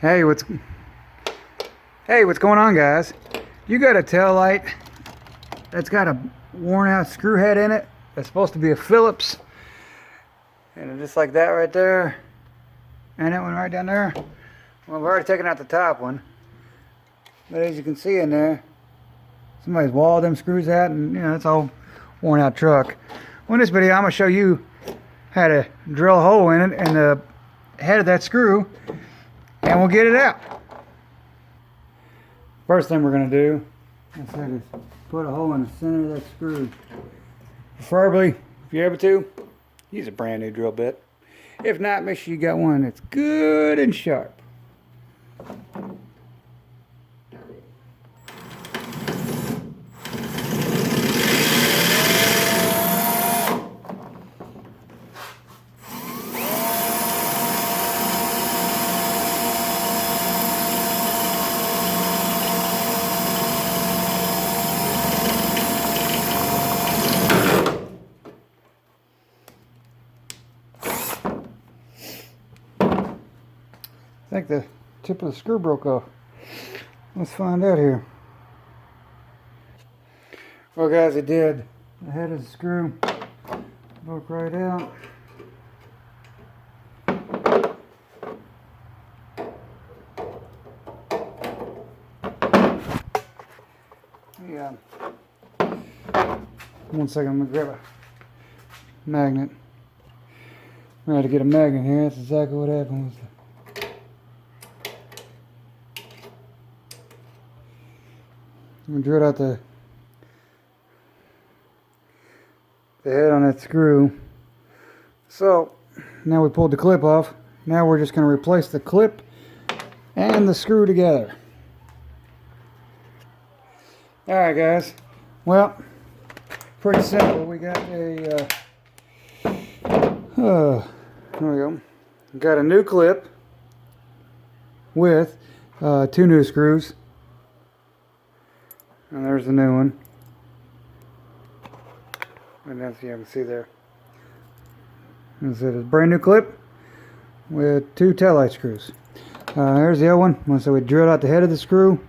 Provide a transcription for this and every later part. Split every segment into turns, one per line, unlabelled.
Hey, what's going on, guys? You got a tail light that's got a worn out screw head in it. That's supposed to be a Phillips. And just like that right there. And that one right down there. Well, we've already taken out the top one. But as you can see in there, somebody's walled them screws out, and it's all worn out truck. Well, in this video, I'm going to show you how to drill a hole in it and the head of that screw, and we'll get it out. First thing we're going to do, like I said, is put a hole in the center of that screw. Preferably, if you're able to, use a brand new drill bit. If not, make sure you got one that's good and sharp. I think the tip of the screw broke off. Let's find out here. Well, guys, it did. The head of the screw broke right out. Yeah. One second, I'm gonna grab a magnet. I had to get a magnet here. That's exactly what happened. I'm gonna drill out the head on that screw. So now we pulled the clip off. Now we're just gonna replace the clip and the screw together. Alright, guys. Well, pretty simple. We got a there we go. Got a new clip with 2 new screws. And there's the new one. And that's, you can see there. It's a brand new clip with 2 taillight screws. There's the other one. So we drilled out the head of the screw.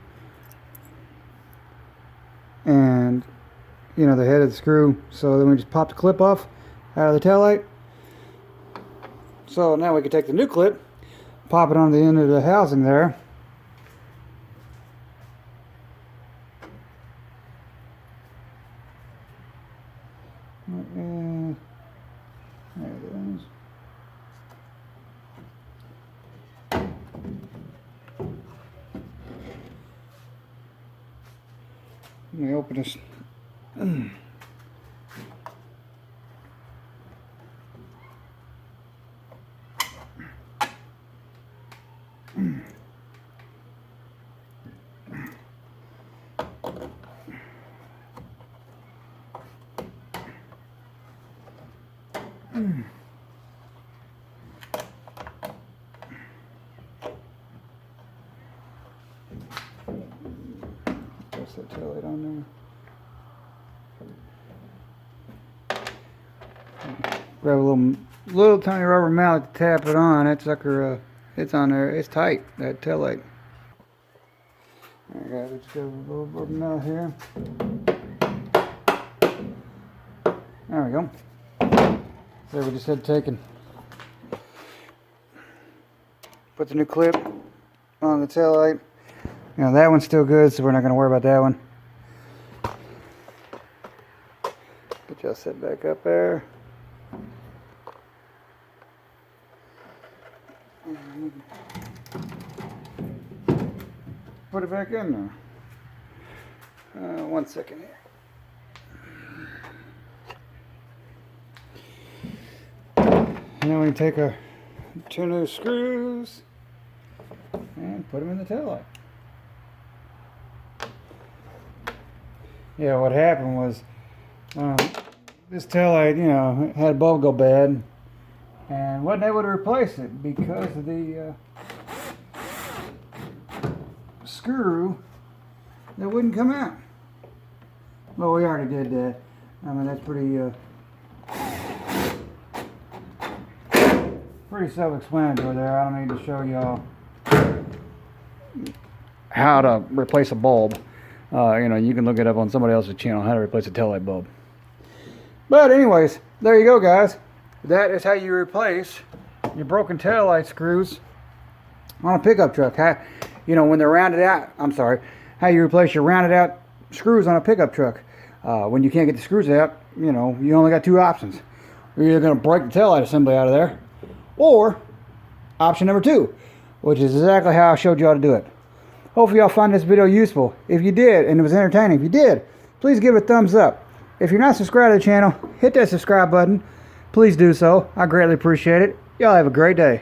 And, the head of the screw. So then we just pop the clip off out of the taillight. So now we can take the new clip, pop it on the end of the housing there. There it is. Let me open this. Press that taillight on there. Grab a little tiny rubber mallet to tap it on. That sucker, it's on there. It's tight, that taillight. Alright, guys, let's grab a little rubber mallet here. There we go. So we just had taken, put the new clip on the taillight. That one's still good, so we're not going to worry about that one. Adjust that back up there. Put it back in there. 1 second here. And then we take our 2 new screws and put them in the taillight. Yeah, what happened was this taillight, had a bulb go bad and wasn't able to replace it because of the screw that wouldn't come out. Well, we already did that. I mean, that's pretty self-explanatory there. I don't need to show y'all how to replace a bulb. You know, you can look it up on somebody else's channel, how to replace a taillight bulb. But anyways, there you go, guys. That is how you replace your broken taillight screws on a pickup truck. How, you know, when they're rounded out, how you replace your rounded out screws on a pickup truck. When you can't get the screws out, you know, you only got two options. You're either going to break the taillight assembly out of there, or option number 2, which is exactly how I showed you how to do it. Hopefully y'all find this video useful. If you did, and it was entertaining, if you did, please give it a thumbs up. If you're not subscribed to the channel, hit that subscribe button. Please do so. I greatly appreciate it. Y'all have a great day.